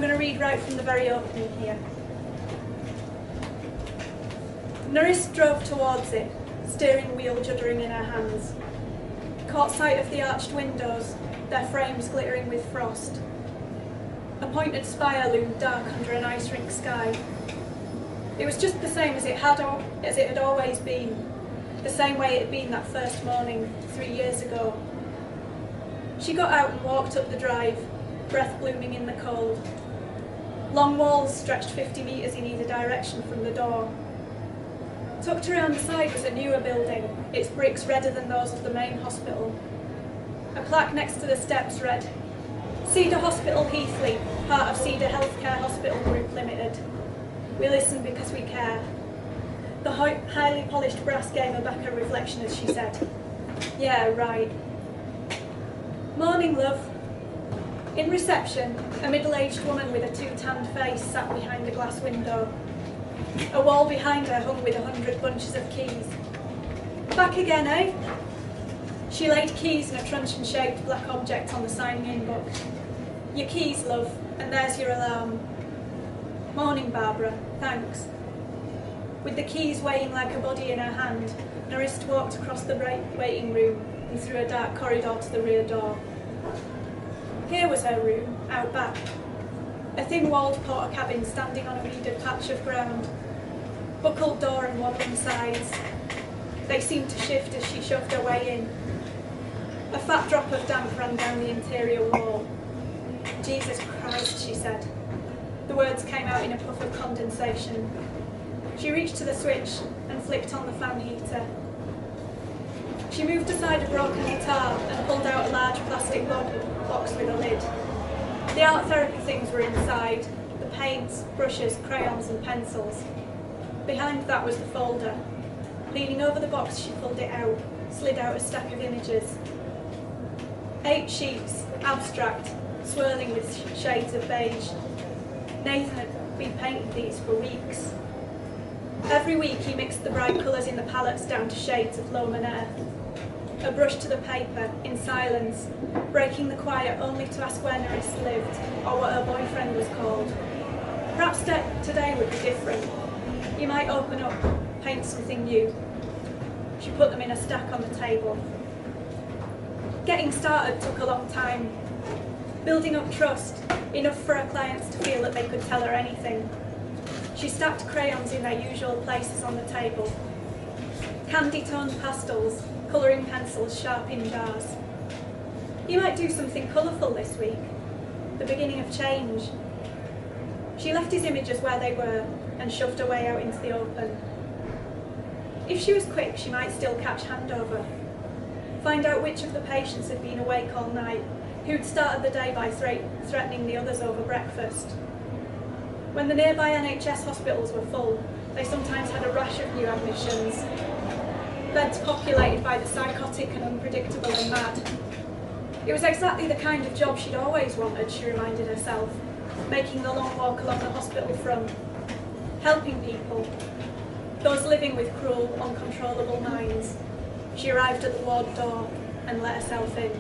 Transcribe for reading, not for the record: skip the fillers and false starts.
going to read right from the very opening here. Neriste drove towards it, steering wheel juddering in her hands. Caught sight of the arched windows, their frames glittering with frost. A pointed spire loomed dark under an ice rink sky. It was just the same as it had always been, the same way it had been that first morning 3 years ago. She got out and walked up the drive, breath blooming in the cold. Long walls stretched 50 metres in either direction from the door. Tucked around the side was a newer building, its bricks redder than those of the main hospital. A plaque next to the steps read, Cedar Hospital Heathley, part of Cedar Healthcare Hospital Group Limited. We listen because we care. The highly polished brass gave her back a reflection as she said, Yeah, right. Morning, love. In reception, a middle-aged woman with a too-tanned face sat behind a glass window. A wall behind her hung with 100 bunches of keys. Back again, eh? She laid keys in a truncheon-shaped black object on the signing-in book. Your keys, love, and there's your alarm. Morning, Barbara, thanks. With the keys weighing like a body in her hand, Neriste walked across the waiting room and through a dark corridor to the rear door. Here was her room, out back. A thin-walled porter cabin standing on a weeded patch of ground. Buckled door and wobbling sides. They seemed to shift as she shoved her way in. A fat drop of damp ran down the interior wall. Jesus Christ, she said. The words came out in a puff of condensation. She reached to the switch and flicked on the fan heater. She moved aside a broken guitar and pulled out a large plastic box with a lid. The art therapy things were inside, the paints, brushes, crayons and pencils. Behind that was the folder. Leaning over the box, she pulled it out, slid out a stack of images. 8 sheets, abstract, swirling with shades of beige. Nathan had been painting these for weeks. Every week he mixed the bright colours in the palettes down to shades of loam and earth. A brush to the paper, in silence, breaking the quiet only to ask where Neriste lived, or what her boyfriend was called. Perhaps today would be different. He might open up, paint something new. She put them in a stack on the table. Getting started took a long time. Building up trust, enough for her clients to feel that they could tell her anything. She stacked crayons in their usual places on the table. Candy-toned pastels, colouring pencils sharp in jars. You might do something colourful this week. The beginning of change. She left his images where they were and shoved her way out into the open. If she was quick, she might still catch handover. Find out which of the patients had been awake all night, who'd started the day by threatening the others over breakfast. When the nearby NHS hospitals were full, they sometimes had a rush of new admissions. Beds populated by the psychotic and unpredictable and mad. It was exactly the kind of job she'd always wanted, she reminded herself, making the long walk along the hospital front, helping people, those living with cruel, uncontrollable minds. She arrived at the ward door and let herself in.